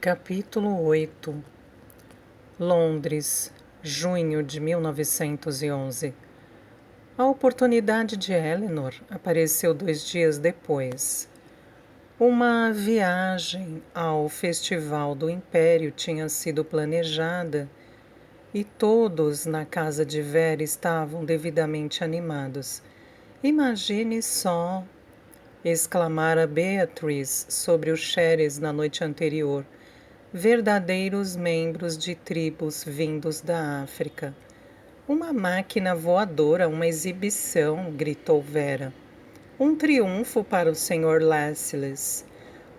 Capítulo 8. Londres, junho de 1911. A oportunidade de Eleanor apareceu 2 dias depois. Uma viagem ao Festival do Império tinha sido planejada e todos na casa de Vera estavam devidamente animados. Imagine só, exclamara Beatriz sobre os Xeres na noite anterior. Verdadeiros membros de tribos vindos da África. Uma máquina voadora, uma exibição, gritou Vera. Um triunfo para o Sr. Lascelles,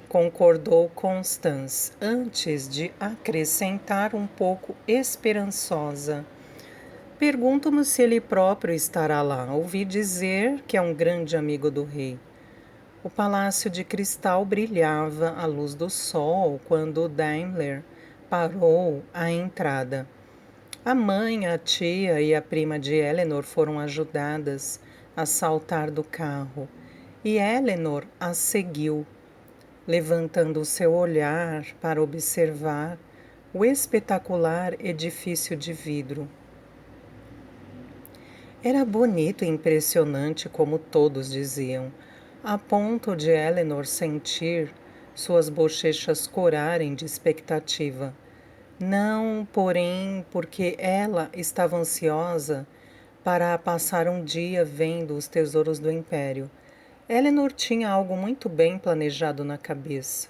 concordou Constance, antes de acrescentar um pouco esperançosa. Pergunto-me se ele próprio estará lá. Ouvi dizer que é um grande amigo do rei. O palácio de cristal brilhava à luz do sol quando Daimler parou à entrada. A mãe, a tia e a prima de Eleanor foram ajudadas a saltar do carro, e Eleanor as seguiu, levantando seu olhar para observar o espetacular edifício de vidro. Era bonito e impressionante, como todos diziam, a ponto de Eleanor sentir suas bochechas corarem de expectativa. Não, porém, porque ela estava ansiosa para passar um dia vendo os tesouros do Império. Eleanor tinha algo muito bem planejado na cabeça.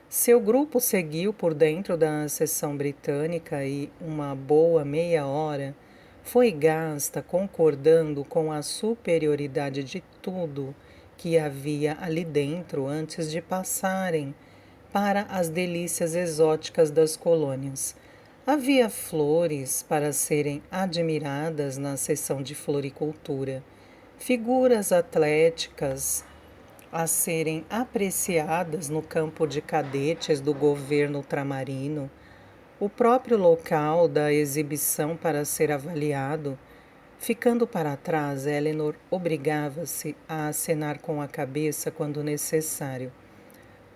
Seu grupo seguiu por dentro da seção britânica e uma boa meia hora foi gasta concordando com a superioridade de tudo que havia ali dentro antes de passarem para as delícias exóticas das colônias. Havia flores para serem admiradas na seção de floricultura, figuras atléticas a serem apreciadas no campo de cadetes do governo ultramarino, o próprio local da exibição para ser avaliado. Ficando para trás, Eleanor obrigava-se a acenar com a cabeça quando necessário.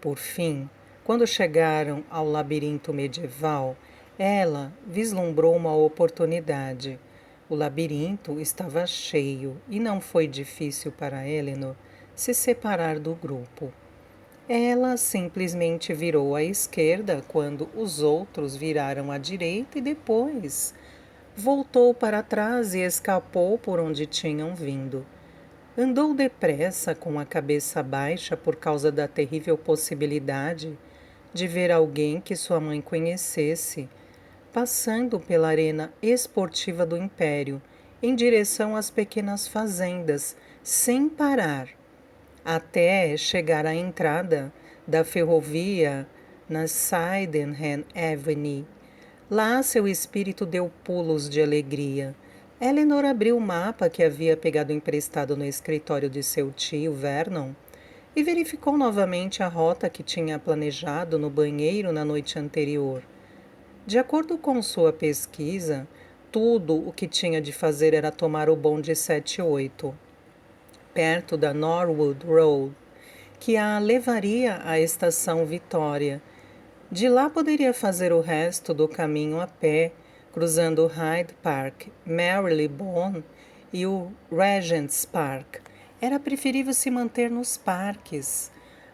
Por fim, quando chegaram ao labirinto medieval, ela vislumbrou uma oportunidade. O labirinto estava cheio e não foi difícil para Eleanor se separar do grupo. Ela simplesmente virou à esquerda quando os outros viraram à direita e depois voltou para trás e escapou por onde tinham vindo. Andou depressa, com a cabeça baixa por causa da terrível possibilidade de ver alguém que sua mãe conhecesse, passando pela arena esportiva do Império, em direção às pequenas fazendas, sem parar, até chegar à entrada da ferrovia na Sydenham Avenue. Lá seu espírito deu pulos de alegria. Eleanor abriu o mapa que havia pegado emprestado no escritório de seu tio, Vernon, e verificou novamente a rota que tinha planejado no banheiro na noite anterior. De acordo com sua pesquisa, tudo o que tinha de fazer era tomar o bonde 78, perto da Norwood Road, que a levaria à estação Vitória. De lá poderia fazer o resto do caminho a pé, cruzando Hyde Park, Marylebone e o Regent's Park. Era preferível se manter nos parques.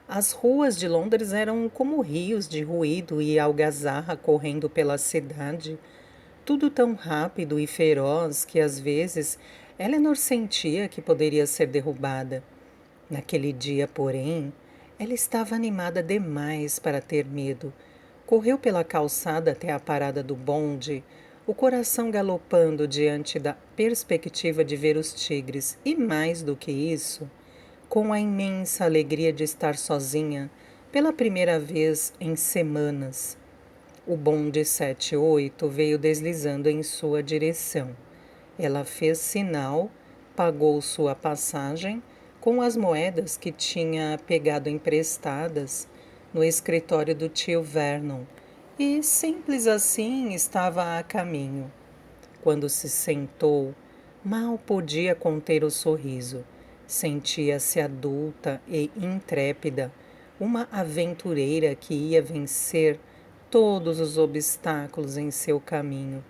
As ruas de Londres eram como rios de ruído e algazarra correndo pela cidade. Tudo tão rápido e feroz que, às vezes, Eleanor sentia que poderia ser derrubada. Naquele dia, porém, ela estava animada demais para ter medo. Correu pela calçada até a parada do bonde, o coração galopando diante da perspectiva de ver os tigres e, mais do que isso, com a imensa alegria de estar sozinha pela primeira vez em semanas. O bonde 78 veio deslizando em sua direção. Ela fez sinal, pagou sua passagem com as moedas que tinha pegado emprestadas no escritório do tio Vernon e, simples assim, estava a caminho. Quando se sentou, mal podia conter o sorriso. Sentia-se adulta e intrépida, uma aventureira que ia vencer todos os obstáculos em seu caminho.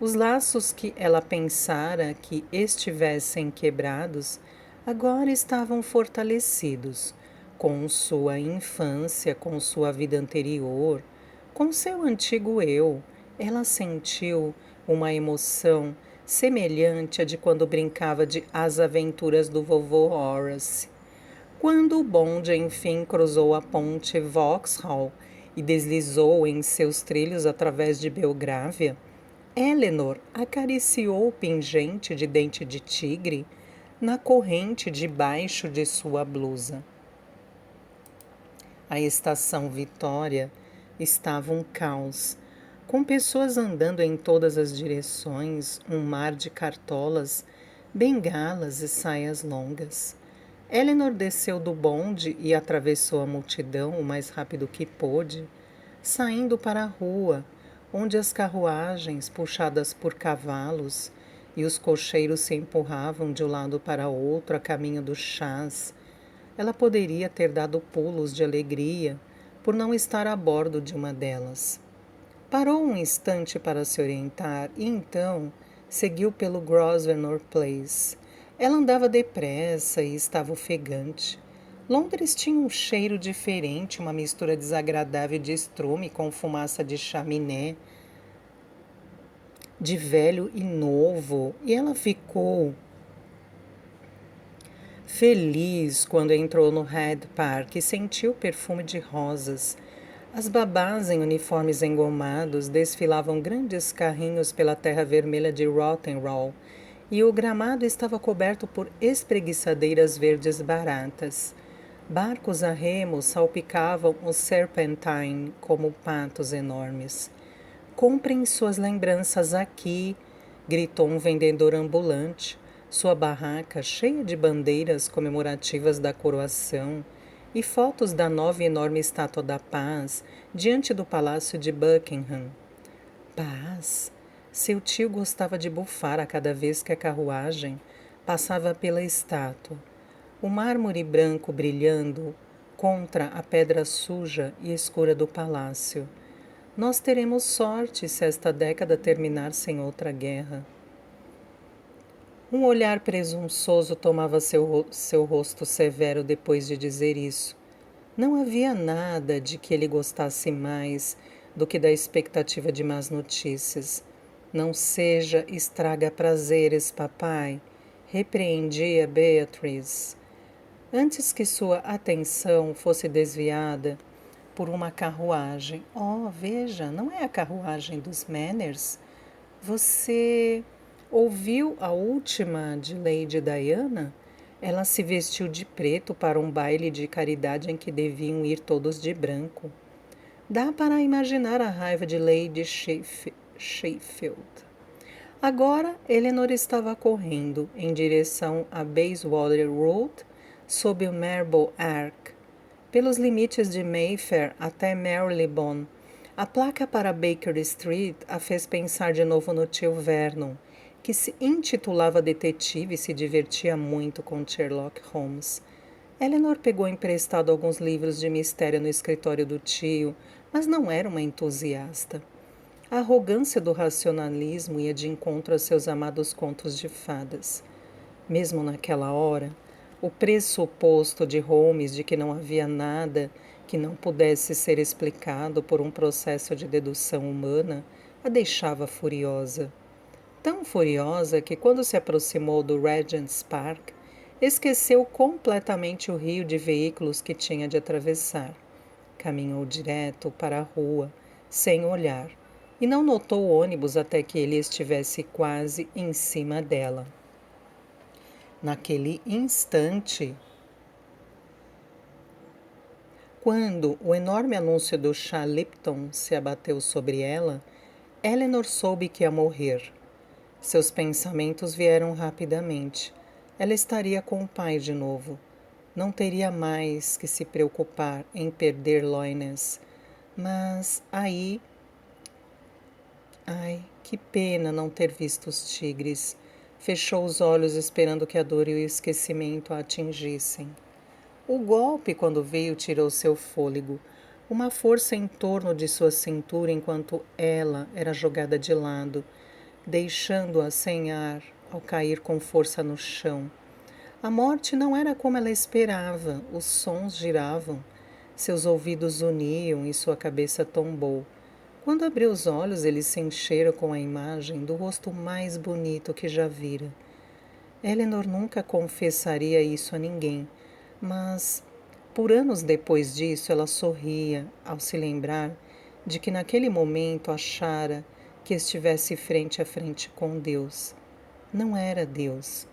Os laços que ela pensara que estivessem quebrados agora estavam fortalecidos, com sua infância, com sua vida anterior, com seu antigo eu. Ela sentiu uma emoção semelhante à de quando brincava de As Aventuras do Vovô Horace. Quando o bonde enfim cruzou a ponte Vauxhall e deslizou em seus trilhos através de Belgrávia, Eleanor acariciou o pingente de dente de tigre na corrente debaixo de sua blusa. A estação Vitória estava um caos, com pessoas andando em todas as direções, um mar de cartolas, bengalas e saias longas. Eleanor desceu do bonde e atravessou a multidão o mais rápido que pôde, saindo para a rua, onde as carruagens, puxadas por cavalos, e os cocheiros se empurravam de um lado para outro a caminho dos chás. Ela poderia ter dado pulos de alegria por não estar a bordo de uma delas. Parou um instante para se orientar e então seguiu pelo Grosvenor Place. Ela andava depressa e estava ofegante. Londres tinha um cheiro diferente, uma mistura desagradável de estrume com fumaça de chaminé, de velho e novo, e ela ficou feliz quando entrou no Hyde Park e sentiu o perfume de rosas. As babás em uniformes engomados desfilavam grandes carrinhos pela terra vermelha de Rottenroll e o gramado estava coberto por espreguiçadeiras verdes baratas. Barcos a remo salpicavam o Serpentine como patos enormes. Comprem suas lembranças aqui, gritou um vendedor ambulante, sua barraca cheia de bandeiras comemorativas da coroação e fotos da nova e enorme estátua da paz diante do palácio de Buckingham. Paz? Seu tio gostava de bufar a cada vez que a carruagem passava pela estátua. O mármore branco brilhando contra a pedra suja e escura do palácio. Nós teremos sorte se esta década terminar sem outra guerra. Um olhar presunçoso tomava seu rosto severo depois de dizer isso. Não havia nada de que ele gostasse mais do que da expectativa de más notícias. Não seja estraga prazeres, papai, repreendia Beatriz, antes que sua atenção fosse desviada por uma carruagem. Oh, veja, não é a carruagem dos Manners? Você ouviu a última de Lady Diana? Ela se vestiu de preto para um baile de caridade em que deviam ir todos de branco. Dá para imaginar a raiva de Lady Sheffield. Agora, Eleanor estava correndo em direção a Bayswater Road, sob o Marble Arch, pelos limites de Mayfair até Marylebone. A placa para Baker Street a fez pensar de novo no tio Vernon, que se intitulava detetive e se divertia muito com Sherlock Holmes. Eleanor pegou emprestado alguns livros de mistério no escritório do tio, mas não era uma entusiasta. A arrogância do racionalismo ia de encontro a seus amados contos de fadas. Mesmo naquela hora, o pressuposto de Holmes de que não havia nada que não pudesse ser explicado por um processo de dedução humana a deixava furiosa. Tão furiosa que, quando se aproximou do Regent's Park, esqueceu completamente o rio de veículos que tinha de atravessar. Caminhou direto para a rua, sem olhar, e não notou o ônibus até que ele estivesse quase em cima dela. Naquele instante, quando o enorme anúncio do chá Lipton se abateu sobre ela, Eleanor soube que ia morrer. Seus pensamentos vieram rapidamente. Ela estaria com o pai de novo. Não teria mais que se preocupar em perder Loines. Mas aí... Ai, que pena não ter visto os tigres. Fechou os olhos esperando que a dor e o esquecimento a atingissem. O golpe, quando veio, tirou seu fôlego. uma força em torno de sua cintura enquanto ela era jogada de lado, deixando-a sem ar ao cair com força no chão. A morte não era como ela esperava, os sons giravam, seus ouvidos uniam e sua cabeça tombou. Quando abriu os olhos, eles se encheram com a imagem do rosto mais bonito que já vira. Eleanor nunca confessaria isso a ninguém, mas por anos depois disso ela sorria ao se lembrar de que naquele momento achara que estivesse frente a frente com Deus. Não era Deus.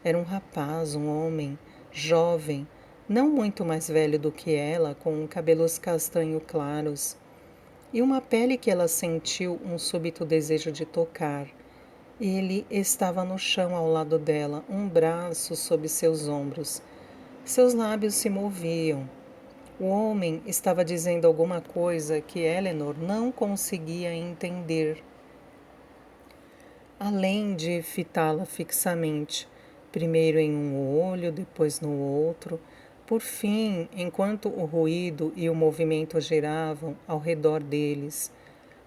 Era um rapaz, um homem, jovem, não muito mais velho do que ela, com cabelos castanho claros e uma pele que ela sentiu um súbito desejo de tocar. Ele estava no chão ao lado dela, um braço sob seus ombros. Seus lábios se moviam. O homem estava dizendo alguma coisa que Eleanor não conseguia entender, além de fitá-la fixamente, primeiro em um olho, depois no outro. Por fim, enquanto o ruído e o movimento giravam ao redor deles,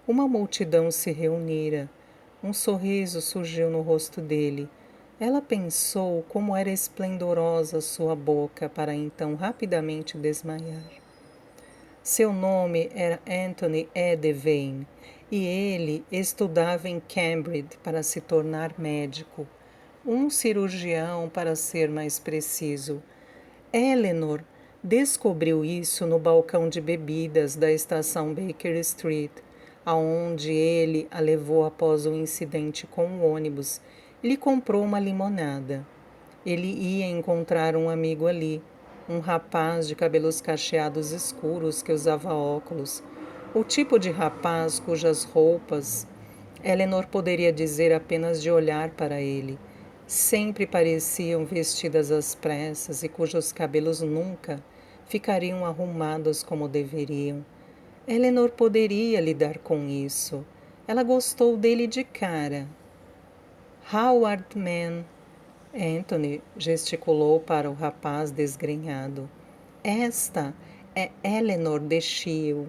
uma multidão se reunira. Um sorriso surgiu no rosto dele. Ela pensou como era esplendorosa sua boca para então rapidamente desmaiar. Seu nome era Anthony E. Devane e ele estudava em Cambridge para se tornar médico, um cirurgião para ser mais preciso. Eleanor descobriu isso no balcão de bebidas da estação Baker Street, aonde ele a levou após o incidente com o ônibus e lhe comprou uma limonada. Ele ia encontrar um amigo ali, um rapaz de cabelos cacheados escuros que usava óculos, o tipo de rapaz cujas roupas Eleanor poderia dizer apenas de olhar para ele, sempre pareciam vestidas às pressas e cujos cabelos nunca ficariam arrumados como deveriam. Eleanor poderia lidar com isso. Ela gostou dele de cara. Howard Mann. Anthony gesticulou para o rapaz desgrenhado. Esta é Eleanor de Shiel.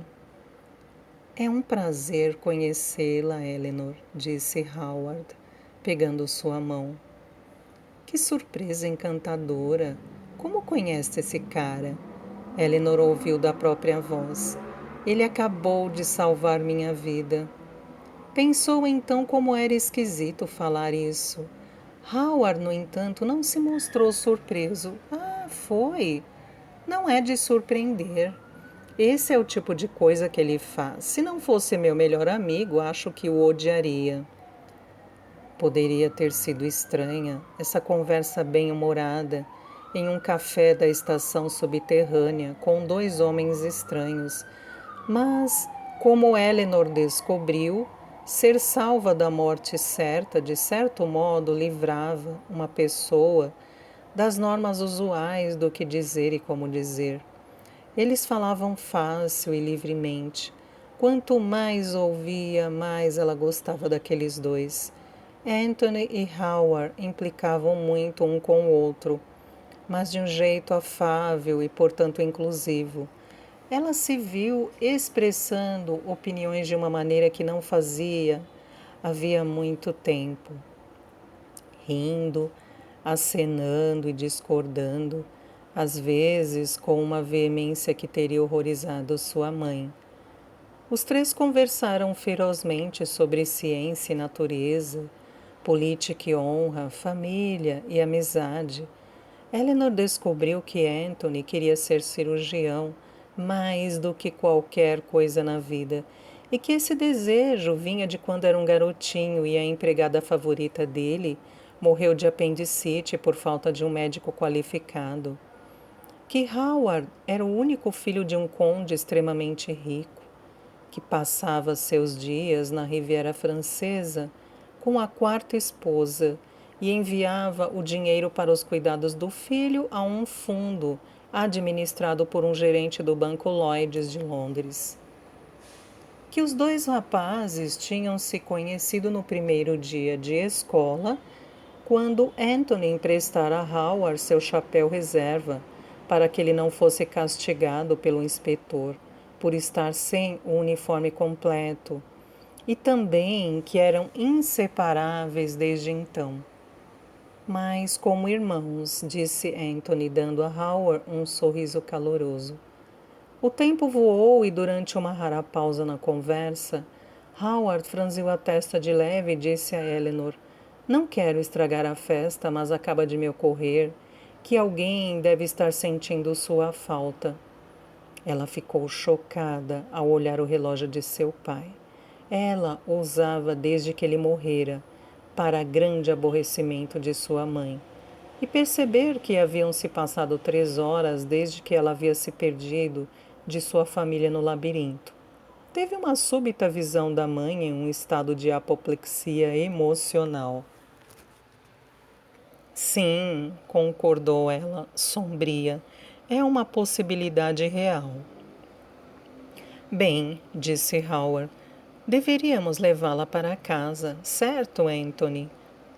É um prazer conhecê-la, Eleanor, disse Howard, pegando sua mão. Que surpresa encantadora! Como conhece esse cara? Eleanor ouviu da própria voz. Ele acabou de salvar minha vida. Pensou então como era esquisito falar isso. Howard, no entanto, não se mostrou surpreso. Ah, foi? Não é de surpreender. Esse é o tipo de coisa que ele faz. Se não fosse meu melhor amigo, acho que o odiaria. Poderia ter sido estranha essa conversa bem-humorada em um café da estação subterrânea com dois homens estranhos, mas, como Eleanor descobriu, ser salva da morte certa, de certo modo, livrava uma pessoa das normas usuais do que dizer e como dizer. Eles falavam fácil e livremente. Quanto mais ouvia, mais ela gostava daqueles dois. Anthony e Howard implicavam muito um com o outro, mas de um jeito afável e, portanto, inclusivo. Ela se viu expressando opiniões de uma maneira que não fazia havia muito tempo, rindo, acenando e discordando, às vezes com uma veemência que teria horrorizado sua mãe. Os três conversaram ferozmente sobre ciência e natureza, política e honra, família e amizade. Eleanor descobriu que Anthony queria ser cirurgião mais do que qualquer coisa na vida e que esse desejo vinha de quando era um garotinho e a empregada favorita dele morreu de apendicite por falta de um médico qualificado. Que Howard era o único filho de um conde extremamente rico, que passava seus dias na Riviera Francesa com a quarta esposa e enviava o dinheiro para os cuidados do filho a um fundo administrado por um gerente do Banco Lloyds de Londres. Que os dois rapazes tinham se conhecido no primeiro dia de escola, quando Anthony emprestara a Howard seu chapéu reserva para que ele não fosse castigado pelo inspetor, por estar sem o uniforme completo, e também que eram inseparáveis desde então. Mas como irmãos, disse Anthony, dando a Howard um sorriso caloroso. O tempo voou e durante uma rara pausa na conversa, Howard franziu a testa de leve e disse a Eleanor: Não quero estragar a festa, mas acaba de me ocorrer que alguém deve estar sentindo sua falta. Ela ficou chocada ao olhar o relógio de seu pai. Ela o usava desde que ele morrera, para grande aborrecimento de sua mãe, e perceber que haviam se passado 3 horas desde que ela havia se perdido de sua família no labirinto. Teve uma súbita visão da mãe em um estado de apoplexia emocional. Sim, concordou ela, sombria. É uma possibilidade real. Bem, disse Howard, deveríamos levá-la para casa, certo, Anthony?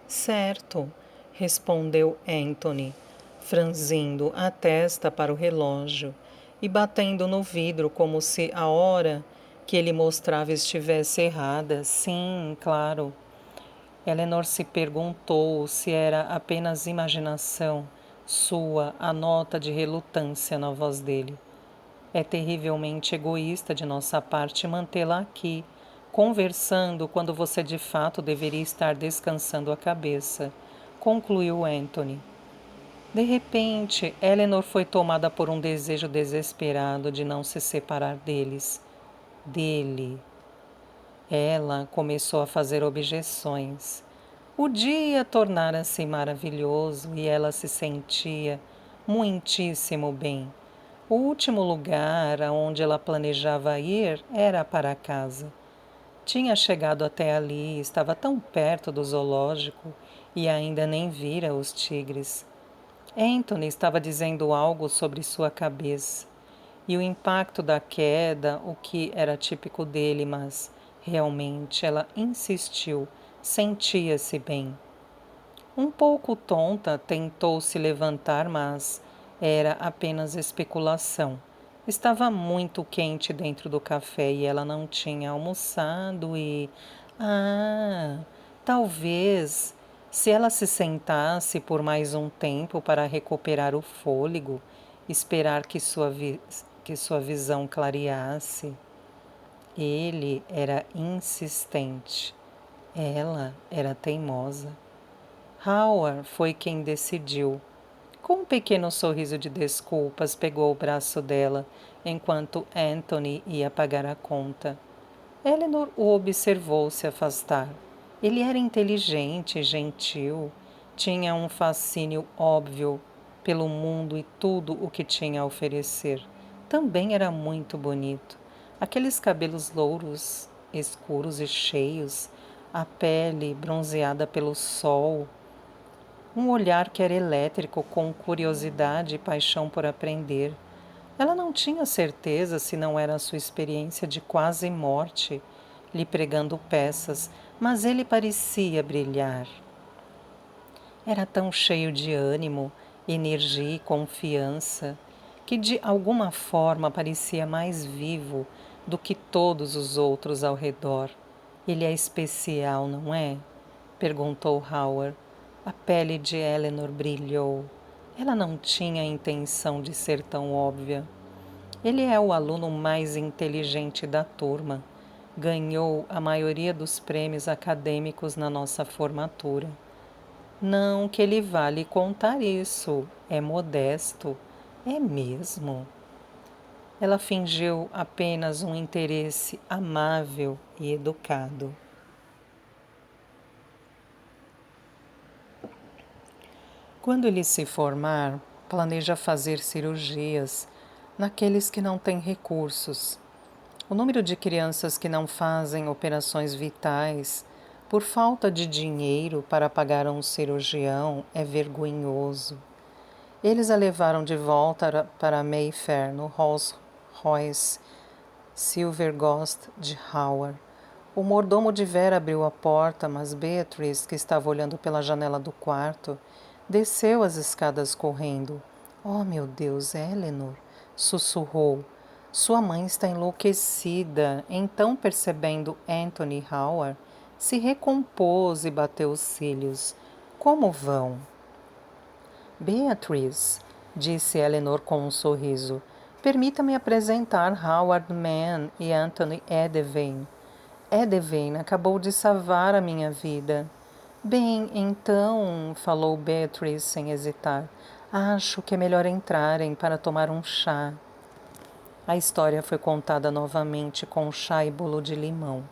Certo, respondeu Anthony, franzindo a testa para o relógio e batendo no vidro como se a hora que ele mostrava estivesse errada. Sim, claro. Eleanor se perguntou se era apenas imaginação sua a nota de relutância na voz dele. É terrivelmente egoísta de nossa parte mantê-la aqui, conversando quando você de fato deveria estar descansando a cabeça, concluiu Anthony. De repente, Eleanor foi tomada por um desejo desesperado de não se separar dele. Ela começou a fazer objeções. O dia tornara-se maravilhoso e ela se sentia muitíssimo bem. O último lugar aonde ela planejava ir era para casa. Tinha chegado até ali, estava tão perto do zoológico e ainda nem vira os tigres. Anthony estava dizendo algo sobre sua cabeça e o impacto da queda, o que era típico dele, mas realmente ela insistiu, sentia-se bem. Um pouco tonta, tentou se levantar, mas era apenas especulação. Estava muito quente dentro do café e ela não tinha almoçado e... talvez, se ela se sentasse por mais um tempo para recuperar o fôlego, esperar que sua visão clareasse. Ele era insistente. Ela era teimosa. Howard foi quem decidiu. Com um pequeno sorriso de desculpas, pegou o braço dela, enquanto Anthony ia pagar a conta. Eleanor o observou se afastar. Ele era inteligente e gentil, tinha um fascínio óbvio pelo mundo e tudo o que tinha a oferecer. Também era muito bonito. Aqueles cabelos louros, escuros e cheios, a pele bronzeada pelo sol, um olhar que era elétrico, com curiosidade e paixão por aprender. Ela não tinha certeza se não era a sua experiência de quase morte lhe pregando peças, mas ele parecia brilhar. Era tão cheio de ânimo, energia e confiança que de alguma forma parecia mais vivo do que todos os outros ao redor. Ele é especial, não é? Perguntou Howard. A pele de Eleanor brilhou. Ela não tinha a intenção de ser tão óbvia. Ele é o aluno mais inteligente da turma. Ganhou a maioria dos prêmios acadêmicos na nossa formatura. Não que ele vá lhe contar isso. É modesto. É mesmo. Ela fingiu apenas um interesse amável e educado. Quando ele se formar, planeja fazer cirurgias naqueles que não têm recursos. O número de crianças que não fazem operações vitais por falta de dinheiro para pagar a um cirurgião é vergonhoso. Eles a levaram de volta para Mayfair, no Rolls Royce Silver Ghost de Howard. O mordomo de Vera abriu a porta, mas Beatrice, que estava olhando pela janela do quarto, desceu as escadas correndo. Oh, meu Deus, Eleanor! Sussurrou. Sua mãe está enlouquecida. Então, percebendo Anthony Howard, se recompôs e bateu os cílios. Como vão? Beatriz, disse Eleanor com um sorriso, permita-me apresentar Howard Mann e Anthony Edevane. Edevane acabou de salvar a minha vida. Bem, então, falou Beatriz sem hesitar, acho que é melhor entrarem para tomar um chá. A história foi contada novamente com chá e bolo de limão.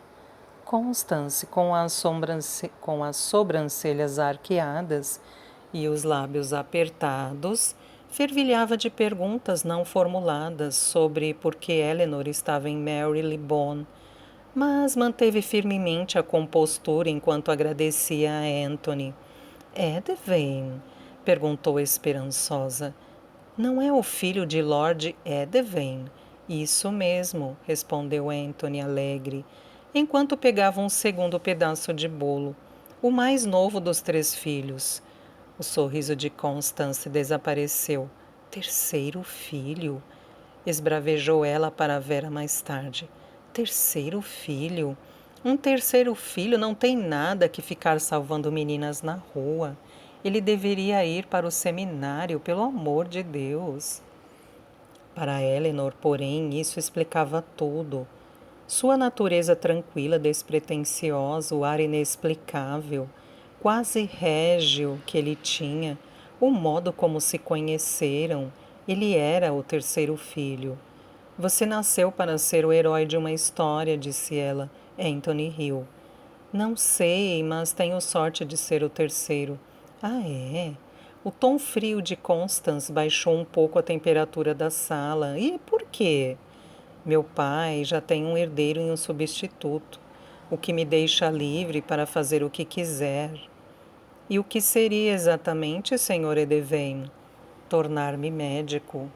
Constance, com as sobrancelhas arqueadas e os lábios apertados, fervilhava de perguntas não formuladas sobre por que Eleanor estava em Marylebone, mas manteve firmemente a compostura enquanto agradecia a Anthony. Edevane? Perguntou esperançosa. Não é o filho de Lord Edevane? Isso mesmo, respondeu Anthony alegre, enquanto pegava um segundo pedaço de bolo, o mais novo dos 3 filhos. O sorriso de Constance desapareceu. Terceiro filho? Esbravejou ela para Vera mais tarde. Terceiro filho? Um terceiro filho não tem nada que ficar salvando meninas na rua. Ele deveria ir para o seminário, pelo amor de Deus. Para Eleanor, porém, isso explicava tudo. Sua natureza tranquila, despretensiosa, o ar inexplicável, quase régio que ele tinha, o modo como se conheceram. Ele era o terceiro filho. Você nasceu para ser o herói de uma história, disse ela. Anthony riu. Não sei, mas tenho sorte de ser o terceiro. Ah, é? O tom frio de Constance baixou um pouco a temperatura da sala. E por quê? Meu pai já tem um herdeiro e um substituto, o que me deixa livre para fazer o que quiser. E o que seria exatamente, Sr. Edevane? Tornar-me médico.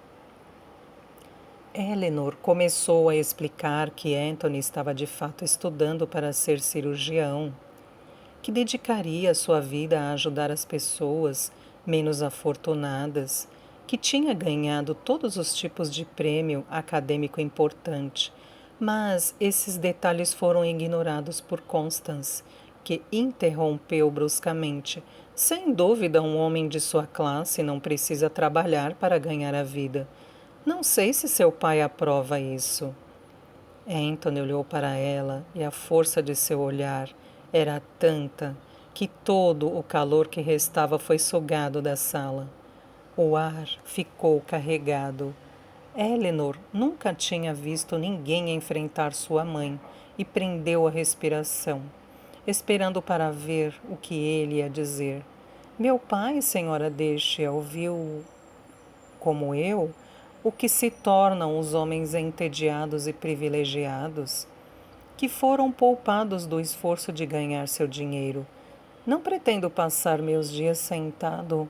Eleanor começou a explicar que Anthony estava de fato estudando para ser cirurgião, que dedicaria sua vida a ajudar as pessoas menos afortunadas, que tinha ganhado todos os tipos de prêmio acadêmico importante, mas esses detalhes foram ignorados por Constance, que interrompeu bruscamente. Sem dúvida, um homem de sua classe não precisa trabalhar para ganhar a vida. Não sei se seu pai aprova isso. Anthony olhou para ela e a força de seu olhar era tanta que todo o calor que restava foi sugado da sala. O ar ficou carregado. Eleanor nunca tinha visto ninguém enfrentar sua mãe e prendeu a respiração, esperando para ver o que ele ia dizer. Meu pai, senhora Deixa, ouviu, como eu, o que se tornam os homens entediados e privilegiados, que foram poupados do esforço de ganhar seu dinheiro. Não pretendo passar meus dias sentado,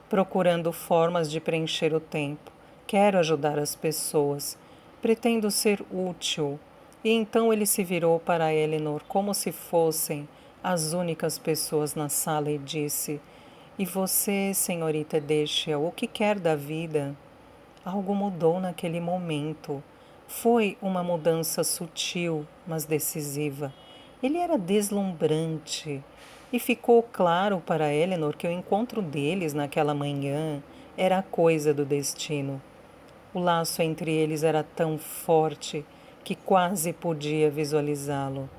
procurando formas de preencher o tempo. Quero ajudar as pessoas. Pretendo ser útil. E então ele se virou para Eleanor como se fossem as únicas pessoas na sala e disse: E você, senhorita Deixa, o que quer da vida? Algo mudou naquele momento. Foi uma mudança sutil, mas decisiva. Ele era deslumbrante. E ficou claro para Eleanor que o encontro deles naquela manhã era coisa do destino. O laço entre eles era tão forte que quase podia visualizá-lo.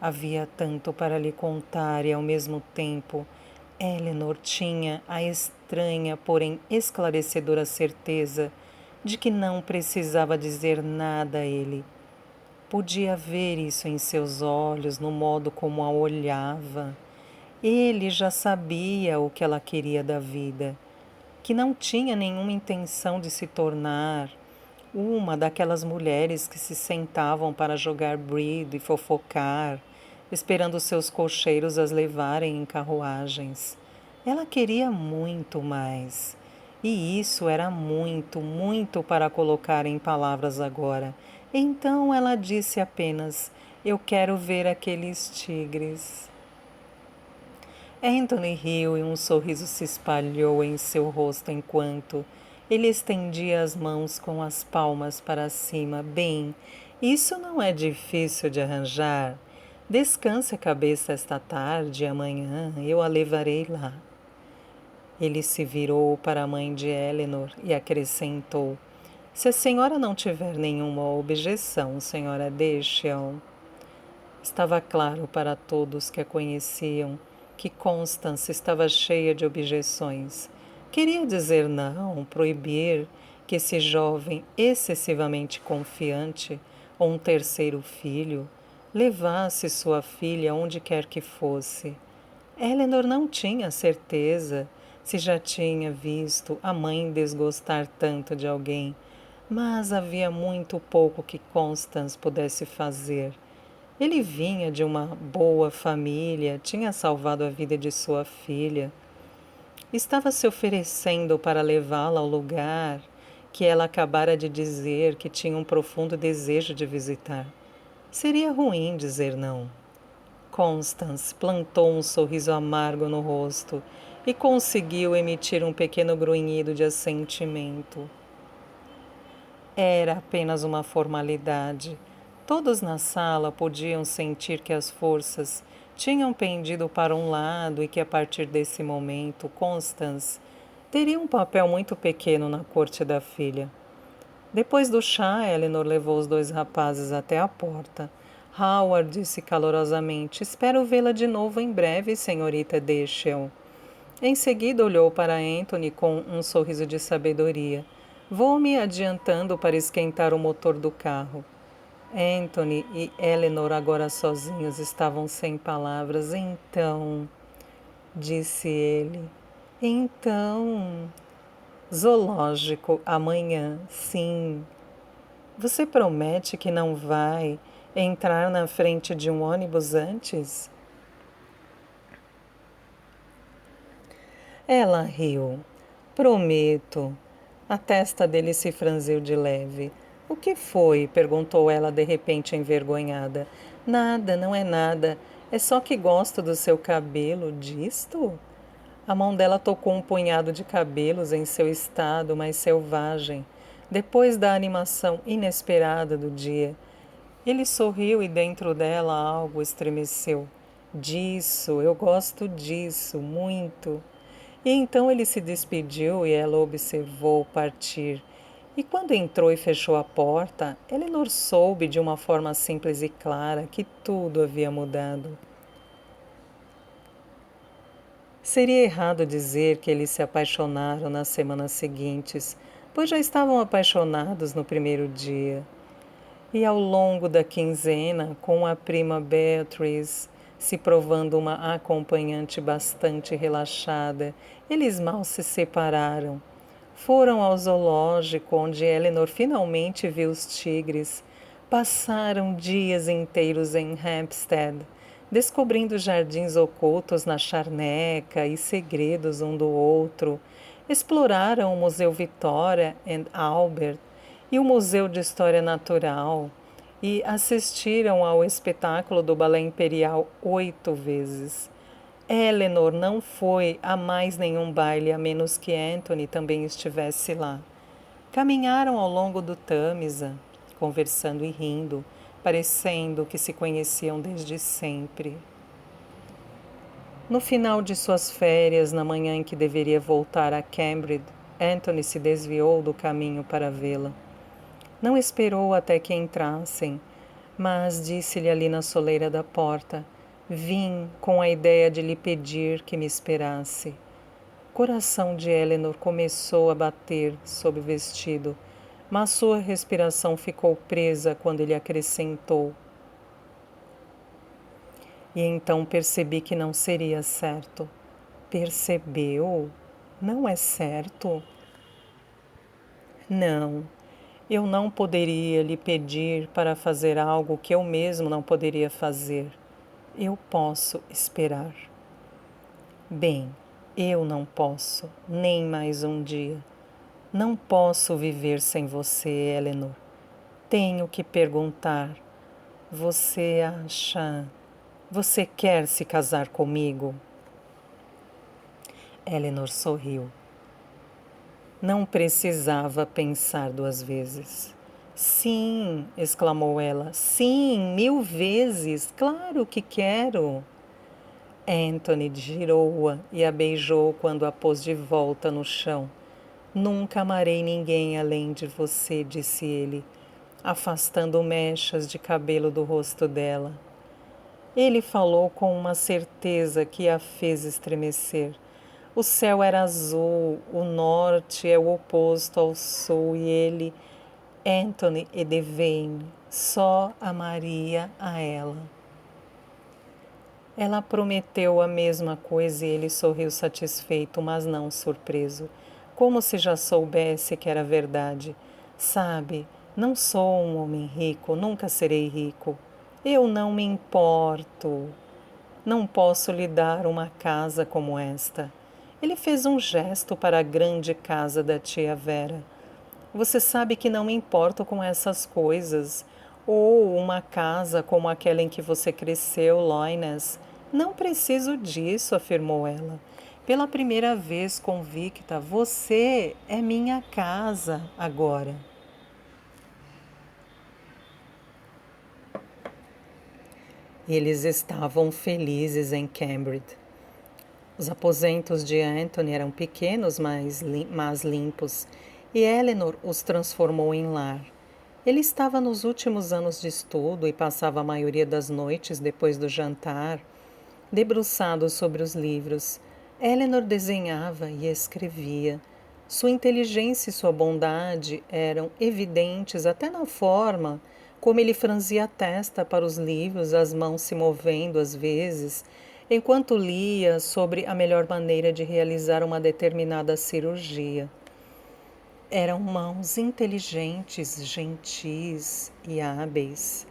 Havia tanto para lhe contar e, ao mesmo tempo, Eleanor tinha a estranha, porém esclarecedora certeza de que não precisava dizer nada a ele. Podia ver isso em seus olhos, no modo como a olhava. Ele já sabia o que ela queria da vida, que não tinha nenhuma intenção de se tornar uma daquelas mulheres que se sentavam para jogar bridge e fofocar, esperando seus cocheiros as levarem em carruagens. Ela queria muito mais. E isso era muito, muito para colocar em palavras agora. Então ela disse apenas: Eu quero ver aqueles tigres. Anthony riu e um sorriso se espalhou em seu rosto enquanto, Ele estendia as mãos com as palmas para cima. Bem, isso não é difícil de arranjar. Descanse a cabeça esta tarde e amanhã eu a levarei lá. Ele se virou para a mãe de Eleanor e acrescentou: se a senhora não tiver nenhuma objeção, senhora, deixe-o. Estava claro para todos que a conheciam que Constance estava cheia de objeções. Queria dizer não, proibir que esse jovem excessivamente confiante, ou um terceiro filho, levasse sua filha onde quer que fosse. Eleanor não tinha certeza se já tinha visto a mãe desgostar tanto de alguém, mas havia muito pouco que Constance pudesse fazer. Ele vinha de uma boa família, tinha salvado a vida de sua filha. Estava se oferecendo para levá-la ao lugar que ela acabara de dizer que tinha um profundo desejo de visitar. Seria ruim dizer não. Constance plantou um sorriso amargo no rosto e conseguiu emitir um pequeno grunhido de assentimento. Era apenas uma formalidade. Todos na sala podiam sentir que as forças tinham pendido para um lado e que a partir desse momento Constance teria um papel muito pequeno na corte da filha. Depois do chá, Eleanor levou os dois rapazes até a porta. Howard disse calorosamente: espero vê-la de novo em breve, senhorita Deschel. Em seguida olhou para Anthony com um sorriso de sabedoria. Vou me adiantando para esquentar o motor do carro. Anthony e Eleanor, agora sozinhos, estavam sem palavras. Então, disse ele. Então, zoológico, amanhã, sim. Você promete que não vai entrar na frente de um ônibus antes? Ela riu. Prometo. A testa dele se franziu de leve. O que foi? Perguntou ela de repente envergonhada. Nada, não é nada. É só que gosto do seu cabelo. Disto? A mão dela tocou um punhado de cabelos em seu estado mais selvagem, depois da animação inesperada do dia. Ele sorriu e dentro dela algo estremeceu. Disso, eu gosto disso, muito. E então ele se despediu e ela observou partir. E quando entrou e fechou a porta, Eleanor soube de uma forma simples e clara que tudo havia mudado. Seria errado dizer que eles se apaixonaram nas semanas seguintes, pois já estavam apaixonados no primeiro dia. E ao longo da quinzena, com a prima Beatrice se provando uma acompanhante bastante relaxada, eles mal se separaram. Foram ao zoológico, onde Eleanor finalmente viu os tigres. Passaram dias inteiros em Hampstead, descobrindo jardins ocultos na charneca e segredos um do outro. Exploraram o Museu Victoria and Albert e o Museu de História Natural e assistiram ao espetáculo do Balé Imperial 8 vezes. Eleanor não foi a mais nenhum baile, a menos que Anthony também estivesse lá. Caminharam ao longo do Tâmisa, conversando e rindo, parecendo que se conheciam desde sempre. No final de suas férias, na manhã em que deveria voltar a Cambridge, Anthony se desviou do caminho para vê-la. Não esperou até que entrassem, mas disse-lhe ali na soleira da porta: vim com a ideia de lhe pedir que me esperasse. O coração de Eleanor começou a bater sob o vestido, mas sua respiração ficou presa quando ele acrescentou. E então percebi que não seria certo. Percebeu? Não é certo? Não. Eu não poderia lhe pedir para fazer algo que eu mesmo não poderia fazer. Eu posso esperar. Bem, eu não posso, nem mais um dia. Não posso viver sem você, Eleanor. Tenho que perguntar. Você acha... Você quer se casar comigo? Eleanor sorriu. Não precisava pensar 2 vezes. Sim, exclamou ela. Sim, 1000 vezes. Claro que quero. Anthony girou-a e a beijou quando a pôs de volta no chão. Nunca amarei ninguém além de você, disse ele, afastando mechas de cabelo do rosto dela. Ele falou com uma certeza que a fez estremecer. O céu era azul, o norte é o oposto ao sul e ele, Anthony Edevane, só amaria a ela. Ela prometeu a mesma coisa e ele sorriu satisfeito, mas não surpreso, como se já soubesse que era verdade. Sabe, não sou um homem rico, nunca serei rico. Eu não me importo. Não posso lhe dar uma casa como esta. Ele fez um gesto para a grande casa da tia Vera. Você sabe que não me importo com essas coisas. Ou uma casa como aquela em que você cresceu, Loines. Não preciso disso, afirmou ela. Pela primeira vez convicta, você é minha casa agora. Eles estavam felizes em Cambridge. Os aposentos de Anthony eram pequenos, mas limpos, e Eleanor os transformou em lar. Ele estava nos últimos anos de estudo e passava a maioria das noites depois do jantar, debruçado sobre os livros. Eleanor desenhava e escrevia. Sua inteligência e sua bondade eram evidentes até na forma como ele franzia a testa para os livros, as mãos se movendo às vezes, enquanto lia sobre a melhor maneira de realizar uma determinada cirurgia. Eram mãos inteligentes, gentis e hábeis.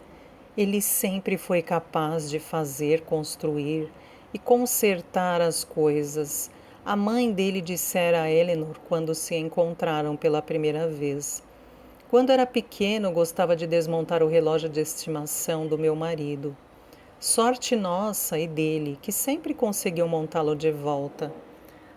Ele sempre foi capaz de fazer, construir e consertar as coisas. A mãe dele dissera a Eleanor quando se encontraram pela primeira vez. Quando era pequeno, gostava de desmontar o relógio de estimação do meu marido. Sorte nossa e dele, que sempre conseguiu montá-lo de volta.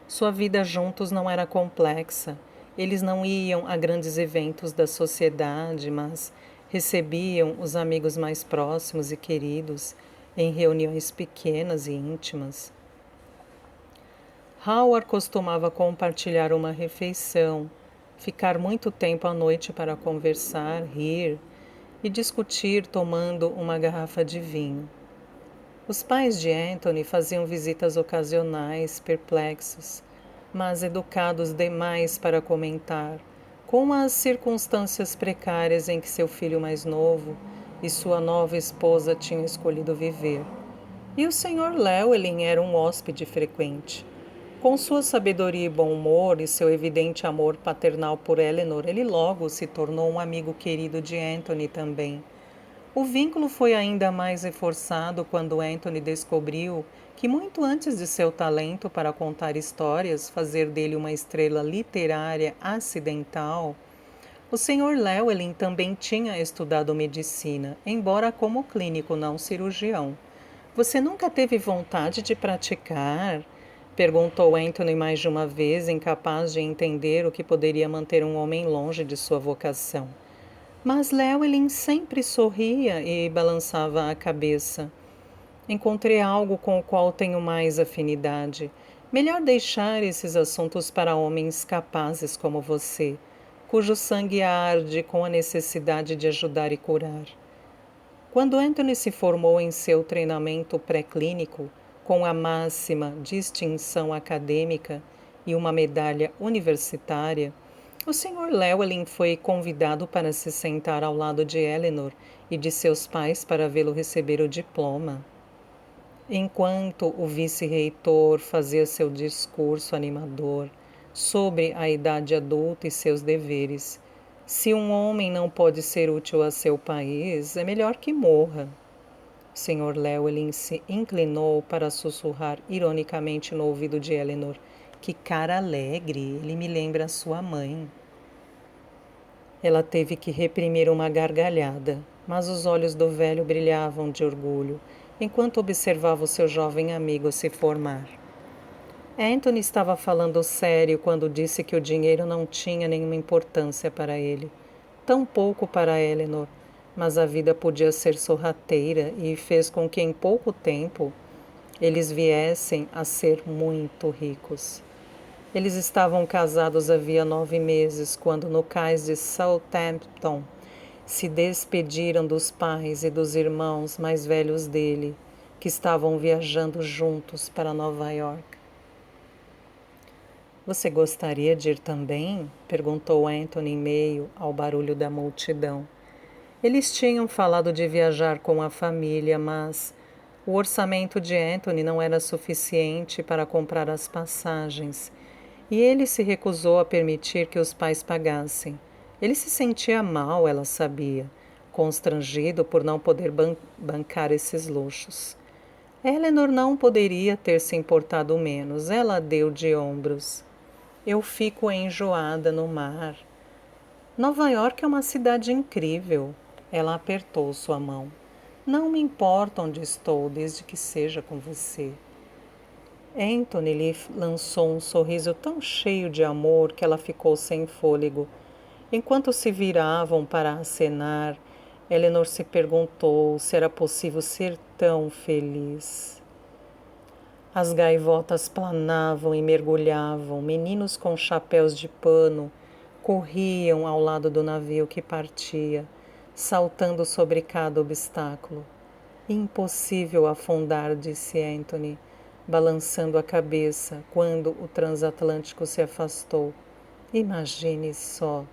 Sua vida juntos não era complexa. Eles não iam a grandes eventos da sociedade, mas recebiam os amigos mais próximos e queridos em reuniões pequenas e íntimas. Howard costumava compartilhar uma refeição, ficar muito tempo à noite para conversar, rir e discutir tomando uma garrafa de vinho. Os pais de Anthony faziam visitas ocasionais, perplexos, mas educados demais para comentar, com as circunstâncias precárias em que seu filho mais novo e sua nova esposa tinham escolhido viver. E o Sr. Llewellyn era um hóspede frequente. Com sua sabedoria e bom humor e seu evidente amor paternal por Eleanor, ele logo se tornou um amigo querido de Anthony também. O vínculo foi ainda mais reforçado quando Anthony descobriu que, muito antes de seu talento para contar histórias fazer dele uma estrela literária acidental, o Sr. Llewellyn também tinha estudado medicina, embora como clínico, não cirurgião. Você nunca teve vontade de praticar? Perguntou Anthony mais de uma vez, incapaz de entender o que poderia manter um homem longe de sua vocação. Mas Llewellyn sempre sorria e balançava a cabeça. Encontrei algo com o qual tenho mais afinidade. Melhor deixar esses assuntos para homens capazes como você, cujo sangue arde com a necessidade de ajudar e curar. Quando Anthony se formou em seu treinamento pré-clínico, com a máxima distinção acadêmica e uma medalha universitária, o Sr. Llewellyn foi convidado para se sentar ao lado de Eleanor e de seus pais para vê-lo receber o diploma. Enquanto o vice-reitor fazia seu discurso animador sobre a idade adulta e seus deveres, se um homem não pode ser útil a seu país, é melhor que morra. O Sr. Llewellyn se inclinou para sussurrar ironicamente no ouvido de Eleanor. Que cara alegre, ele me lembra sua mãe. Ela teve que reprimir uma gargalhada, mas os olhos do velho brilhavam de orgulho, enquanto observava o seu jovem amigo se formar. Anthony estava falando sério quando disse que o dinheiro não tinha nenhuma importância para ele. Tão pouco para Eleanor, mas a vida podia ser sorrateira e fez com que em pouco tempo eles viessem a ser muito ricos. Eles estavam casados havia 9 meses, quando no cais de Southampton se despediram dos pais e dos irmãos mais velhos dele, que estavam viajando juntos para Nova York. Você gostaria de ir também? Perguntou Anthony em meio ao barulho da multidão. Eles tinham falado de viajar com a família, mas o orçamento de Anthony não era suficiente para comprar as passagens, e ele se recusou a permitir que os pais pagassem. Ele se sentia mal, ela sabia, constrangido por não poder bancar esses luxos. Eleanor não poderia ter se importado menos. Ela deu de ombros. Eu fico enjoada no mar. Nova York é uma cidade incrível. Ela apertou sua mão. Não me importa onde estou, desde que seja com você. Anthony lhe lançou um sorriso tão cheio de amor que ela ficou sem fôlego. Enquanto se viravam para acenar, Eleanor se perguntou se era possível ser tão feliz. As gaivotas planavam e mergulhavam, meninos com chapéus de pano corriam ao lado do navio que partia, saltando sobre cada obstáculo. Impossível afundar, disse Anthony, balançando a cabeça quando o transatlântico se afastou. Imagine só.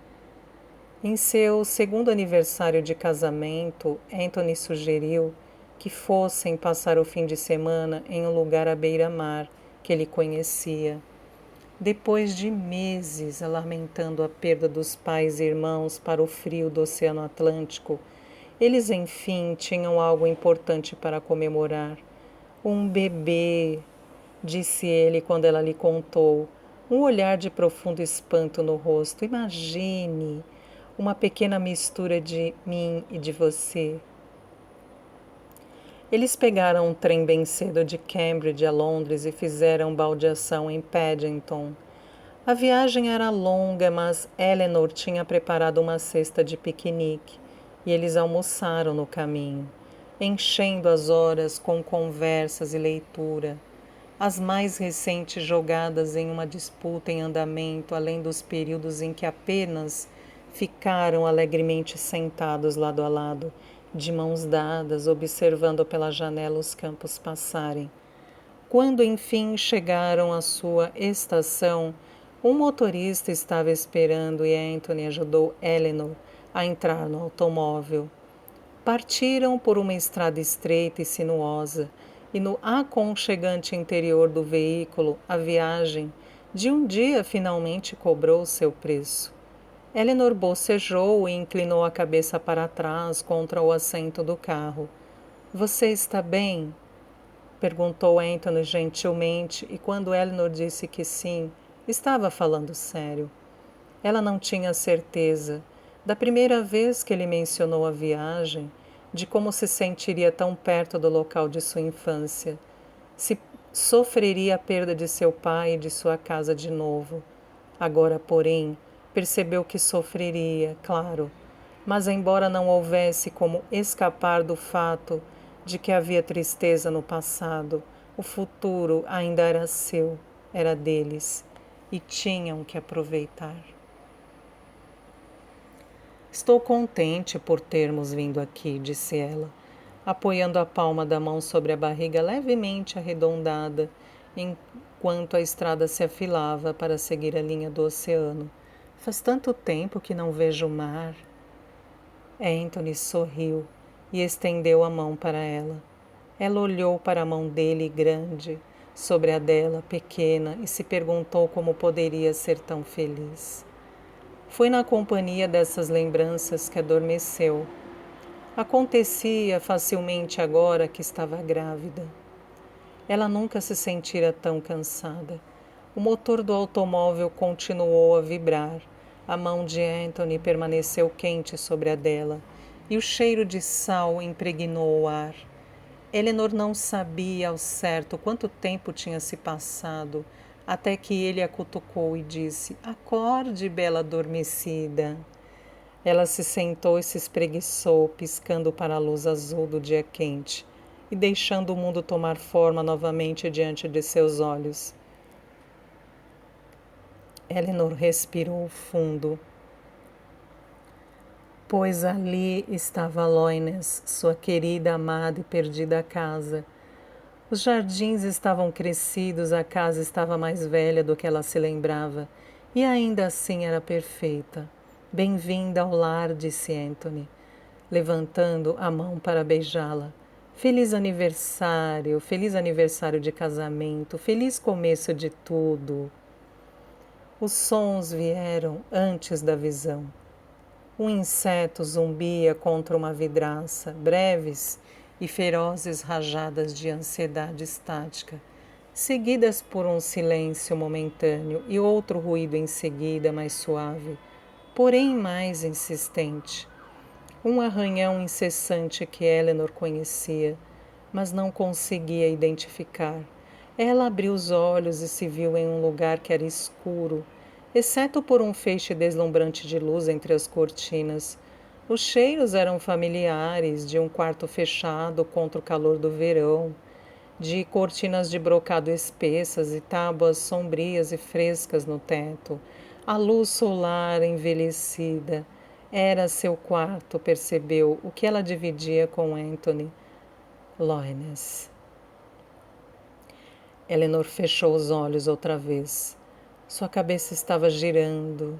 Em seu segundo aniversário de casamento, Anthony sugeriu que fossem passar o fim de semana em um lugar à beira-mar que ele conhecia. Depois de meses lamentando a perda dos pais e irmãos para o frio do Oceano Atlântico, eles enfim tinham algo importante para comemorar. Um bebê, disse ele quando ela lhe contou, um olhar de profundo espanto no rosto. Imagine, uma pequena mistura de mim e de você. Eles pegaram um trem bem cedo de Cambridge a Londres e fizeram baldeação em Paddington. A viagem era longa, mas Eleanor tinha preparado uma cesta de piquenique e eles almoçaram no caminho, enchendo as horas com conversas e leitura, as mais recentes jogadas em uma disputa em andamento, além dos períodos em que apenas ficaram alegremente sentados lado a lado, de mãos dadas, observando pela janela os campos passarem. Quando enfim chegaram à sua estação, um motorista estava esperando e Anthony ajudou Eleanor a entrar no automóvel. Partiram por uma estrada estreita e sinuosa, e no aconchegante interior do veículo, a viagem de um dia finalmente cobrou seu preço. Eleanor bocejou e inclinou a cabeça para trás contra o assento do carro. Você está bem? Perguntou Anthony gentilmente, e quando Eleanor disse que sim, estava falando sério. Ela não tinha certeza, da primeira vez que ele mencionou a viagem, de como se sentiria tão perto do local de sua infância, se sofreria a perda de seu pai e de sua casa de novo. Agora, porém, percebeu que sofreria, claro, mas embora não houvesse como escapar do fato de que havia tristeza no passado, o futuro ainda era seu, era deles, e tinham que aproveitar. Estou contente por termos vindo aqui, disse ela, apoiando a palma da mão sobre a barriga levemente arredondada, enquanto a estrada se afilava para seguir a linha do oceano. Faz tanto tempo que não vejo o mar. Anthony sorriu e estendeu a mão para ela. Ela olhou para a mão dele grande, sobre a dela pequena, e se perguntou como poderia ser tão feliz. Foi na companhia dessas lembranças que adormeceu. Acontecia facilmente agora que estava grávida. Ela nunca se sentira tão cansada. O motor do automóvel continuou a vibrar. A mão de Anthony permaneceu quente sobre a dela, e o cheiro de sal impregnou o ar. Eleanor não sabia ao certo quanto tempo tinha se passado, até que ele a cutucou e disse: "Acorde, bela adormecida." Ela se sentou e se espreguiçou, piscando para a luz azul do dia quente e deixando o mundo tomar forma novamente diante de seus olhos. Eleanor respirou fundo, pois ali estava Loines, sua querida, amada e perdida casa. Os jardins estavam crescidos, a casa estava mais velha do que ela se lembrava, e ainda assim era perfeita. Bem-vinda ao lar, disse Anthony, levantando a mão para beijá-la. Feliz aniversário de casamento, feliz começo de tudo. Os sons vieram antes da visão. Um inseto zumbia contra uma vidraça, breves e ferozes rajadas de ansiedade estática, seguidas por um silêncio momentâneo e outro ruído em seguida mais suave, porém mais insistente. Um arranhão incessante que Eleanor conhecia, mas não conseguia identificar. Ela abriu os olhos e se viu em um lugar que era escuro, exceto por um feixe deslumbrante de luz entre as cortinas. Os cheiros eram familiares, de um quarto fechado contra o calor do verão, de cortinas de brocado espessas e tábuas sombrias e frescas no teto. A luz solar envelhecida. Era seu quarto, percebeu, o que ela dividia com Anthony. Loines. Eleanor fechou os olhos outra vez. Sua cabeça estava girando.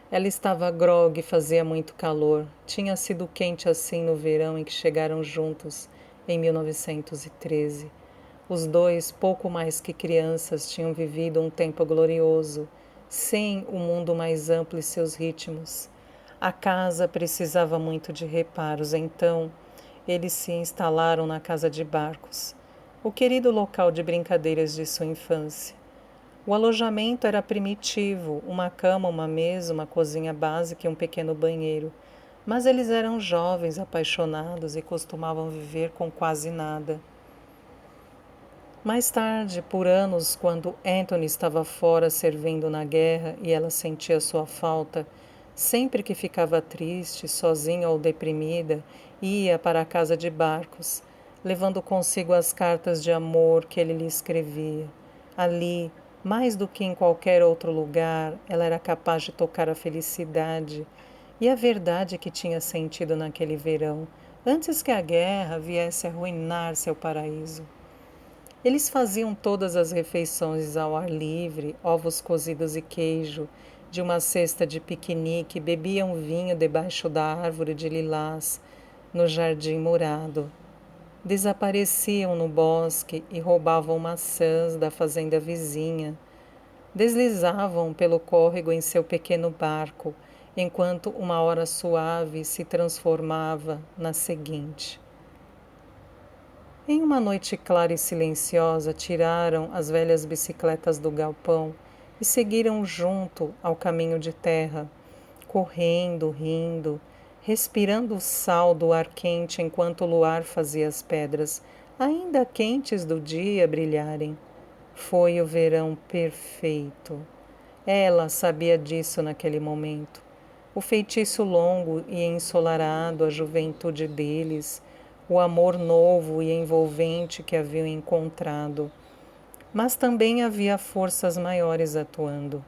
Ela estava grogue e fazia muito calor. Tinha sido quente assim no verão em que chegaram juntos, em 1913. Os dois, pouco mais que crianças, tinham vivido um tempo glorioso, sem o mundo mais amplo e seus ritmos. A casa precisava muito de reparos, então eles se instalaram na casa de Barcos, o querido local de brincadeiras de sua infância. O alojamento era primitivo, uma cama, uma mesa, uma cozinha básica e um pequeno banheiro, mas eles eram jovens, apaixonados e costumavam viver com quase nada. Mais tarde, por anos, quando Anthony estava fora servindo na guerra e ela sentia sua falta, sempre que ficava triste, sozinha ou deprimida, ia para a casa de Barcos, levando consigo as cartas de amor que ele lhe escrevia. Ali, mais do que em qualquer outro lugar, ela era capaz de tocar a felicidade e a verdade que tinha sentido naquele verão, antes que a guerra viesse arruinar seu paraíso. Eles faziam todas as refeições ao ar livre, ovos cozidos e queijo, de uma cesta de piquenique, bebiam vinho debaixo da árvore de lilás, no jardim murado. Desapareciam no bosque e roubavam maçãs da fazenda vizinha. Deslizavam pelo córrego em seu pequeno barco, enquanto uma hora suave se transformava na seguinte. Em uma noite clara e silenciosa, tiraram as velhas bicicletas do galpão e seguiram junto ao caminho de terra, correndo, rindo, respirando o sal do ar quente enquanto o luar fazia as pedras, ainda quentes do dia, brilharem. Foi o verão perfeito. Ela sabia disso naquele momento. O feitiço longo e ensolarado, a juventude deles, o amor novo e envolvente que haviam encontrado. Mas também havia forças maiores atuando.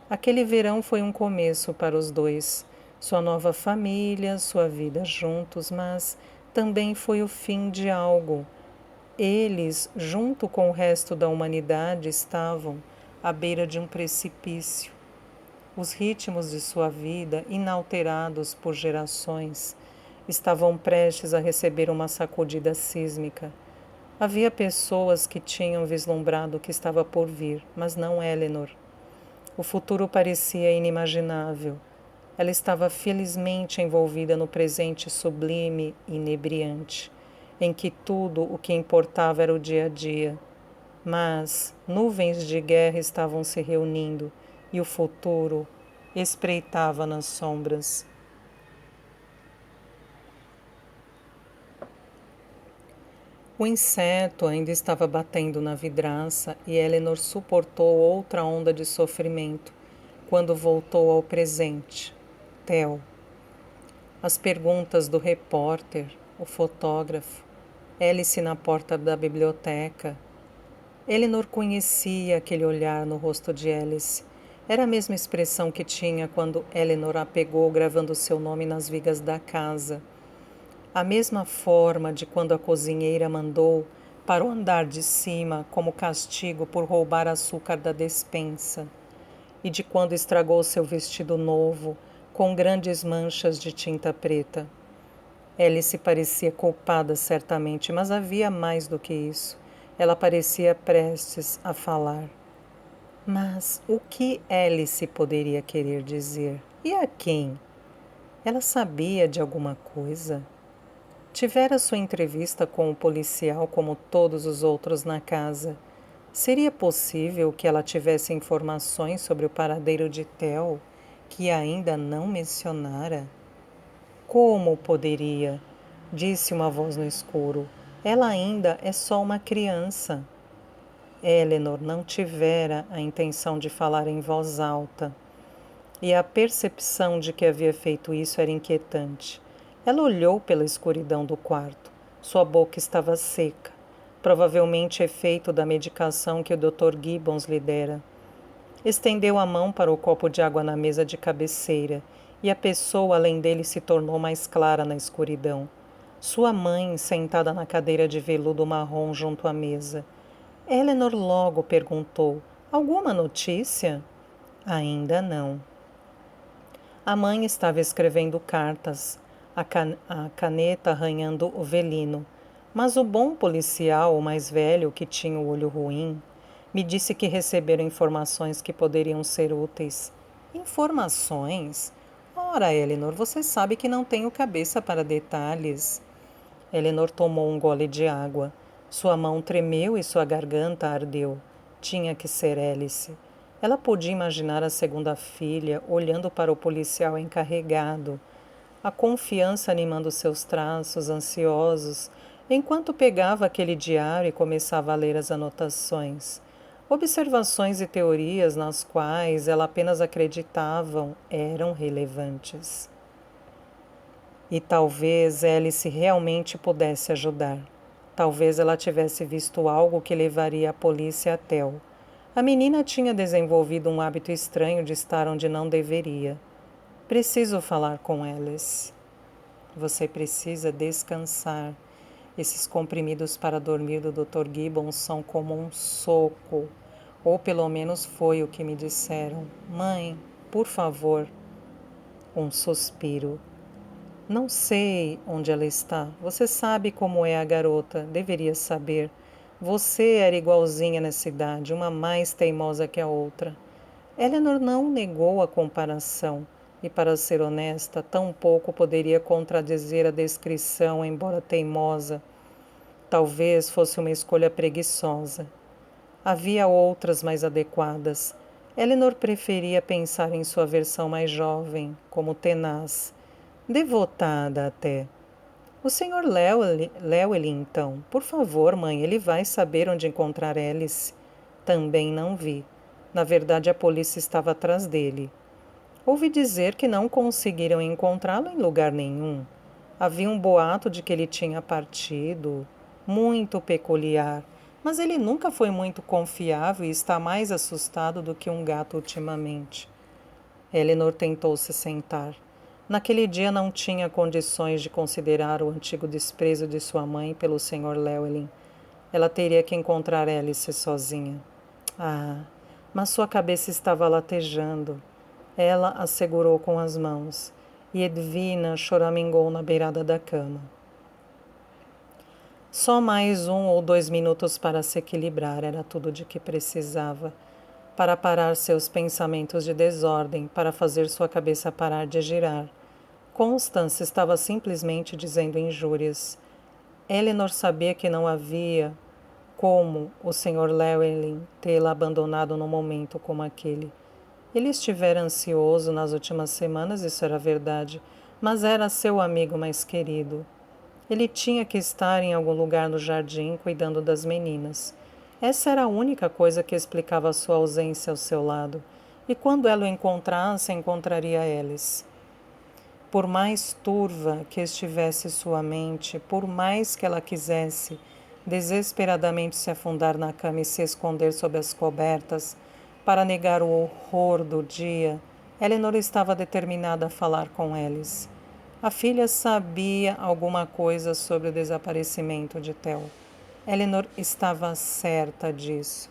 Aquele verão foi um começo para os dois, sua nova família, sua vida juntos, mas também foi o fim de algo. Eles, junto com o resto da humanidade, estavam à beira de um precipício. Os ritmos de sua vida, inalterados por gerações, estavam prestes a receber uma sacudida sísmica. Havia pessoas que tinham vislumbrado o que estava por vir, mas não Eleanor. O futuro parecia inimaginável. Ela estava felizmente envolvida no presente sublime e inebriante, em que tudo o que importava era o dia a dia. Mas nuvens de guerra estavam se reunindo e o futuro espreitava nas sombras. O inseto ainda estava batendo na vidraça e Eleanor suportou outra onda de sofrimento quando voltou ao presente. Theo. As perguntas do repórter, o fotógrafo, Alice na porta da biblioteca. Eleanor conhecia aquele olhar no rosto de Alice. Era a mesma expressão que tinha quando Eleanor a pegou gravando seu nome nas vigas da casa. A mesma forma de quando a cozinheira mandou para o andar de cima como castigo por roubar açúcar da despensa. E de quando estragou seu vestido novo com grandes manchas de tinta preta. Alice parecia culpada certamente, mas havia mais do que isso. Ela parecia prestes a falar. Mas o que Alice poderia querer dizer? E a quem? Ela sabia de alguma coisa? Tivera sua entrevista com o policial como todos os outros na casa. Seria possível que ela tivesse informações sobre o paradeiro de Theo, que ainda não mencionara? Como poderia? Disse uma voz no escuro. Ela ainda é só uma criança. Eleanor não tivera a intenção de falar em voz alta, e a percepção de que havia feito isso era inquietante. Ela olhou pela escuridão do quarto. Sua boca estava seca, provavelmente efeito da medicação que o Dr. Gibbons lhe dera. Estendeu a mão para o copo de água na mesa de cabeceira, e a pessoa além dele se tornou mais clara na escuridão. Sua mãe, sentada na cadeira de veludo marrom junto à mesa. Eleanor logo perguntou: alguma notícia? Ainda não. A mãe estava escrevendo cartas, a caneta arranhando o velino, mas o bom policial, o mais velho, que tinha o olho ruim, me disse que receberam informações que poderiam ser úteis. Informações? Ora, Eleanor, você sabe que não tenho cabeça para detalhes. Eleanor tomou um gole de água. Sua mão tremeu e sua garganta ardeu. Tinha que ser Alice. Ela podia imaginar a segunda filha olhando para o policial encarregado, a confiança animando seus traços ansiosos, enquanto pegava aquele diário e começava a ler as anotações. Observações e teorias nas quais ela apenas acreditava eram relevantes. E talvez Alice realmente pudesse ajudar. Talvez ela tivesse visto algo que levaria a polícia a Theo. A menina tinha desenvolvido um hábito estranho de estar onde não deveria. Preciso falar com Alice. Você precisa descansar. Esses comprimidos para dormir do Dr. Gibbons são como um soco. Ou pelo menos foi o que me disseram. Mãe, por favor. Um suspiro. Não sei onde ela está. Você sabe como é a garota. Deveria saber. Você era igualzinha nessa idade, uma mais teimosa que a outra. Eleanor não negou a comparação, e para ser honesta, tampouco poderia contradizer a descrição, embora teimosa. Talvez fosse uma escolha preguiçosa. Havia outras mais adequadas. Eleanor preferia pensar em sua versão mais jovem, como tenaz, devotada até. O Sr. Llewellyn, então. Por favor, mãe, ele vai saber onde encontrar Alice. Também não vi. Na verdade, a polícia estava atrás dele. Ouvi dizer que não conseguiram encontrá-lo em lugar nenhum. Havia um boato de que ele tinha partido. Muito peculiar. Mas ele nunca foi muito confiável e está mais assustado do que um gato ultimamente. Eleanor tentou se sentar. Naquele dia não tinha condições de considerar o antigo desprezo de sua mãe pelo Sr. Llewellyn. Ela teria que encontrar Alice sozinha. Ah, mas sua cabeça estava latejando. Ela a segurou com as mãos, e Edwina choramingou na beirada da cama. Só mais 1 ou 2 minutos para se equilibrar era tudo de que precisava, para parar seus pensamentos de desordem, para fazer sua cabeça parar de girar. Constance estava simplesmente dizendo injúrias. Eleanor sabia que não havia como o Sr. Llewellyn tê-la abandonado num momento como aquele. Ele estivera ansioso nas últimas semanas, isso era verdade, mas era seu amigo mais querido. Ele tinha que estar em algum lugar no jardim cuidando das meninas. Essa era a única coisa que explicava sua ausência ao seu lado. E quando ela o encontrasse, encontraria Alice. Por mais turva que estivesse sua mente, por mais que ela quisesse desesperadamente se afundar na cama e se esconder sob as cobertas para negar o horror do dia, Eleanor estava determinada a falar com Alice. A filha sabia alguma coisa sobre o desaparecimento de Theo. Eleanor estava certa disso.